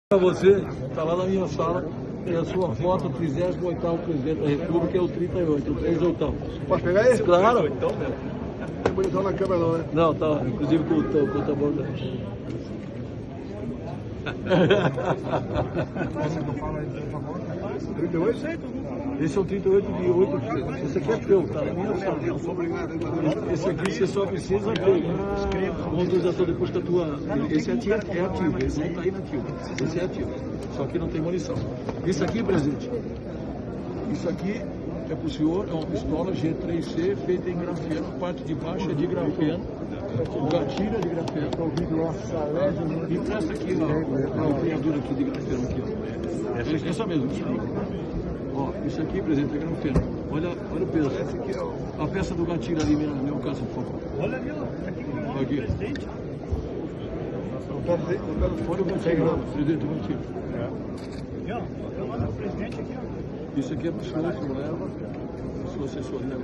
Para você, está lá na minha sala, tem a sua foto, 38º presidente da República, é o 38, o 38. Posso pegar esse? Claro. Tem bonitão na câmera não, né? Não, tá, inclusive com o tambor. Você não fala aí, por favor? 38? Esse é o 38 de 8. Esse aqui é teu, tá? Na minha sala. Esse aqui você só precisa pegar uma autorização depois da tua. Esse é ativo, esse não está inativo. Esse é ativo. Só que não tem munição. Isso aqui, presidente, isso aqui é para o senhor, é uma pistola G3C feita em grafeno, a parte de baixo é de grafeno, o gatilho é de grafeno. E presta aqui, ó, a empunhadura aqui de grafeno aqui, ó. Essa mesmo, ó, isso aqui, presidente, é grafeno. Olha o peso. A peça do gatilho ali, meu caso, por favor. Olha ali, ó. Aqui. Presidente. Olha o gatilho, presidente, o gatilho. Aqui, ó. Eu mando o presidente aqui, ó. Isso aqui é para o senhor, leva, sua assessoria, né?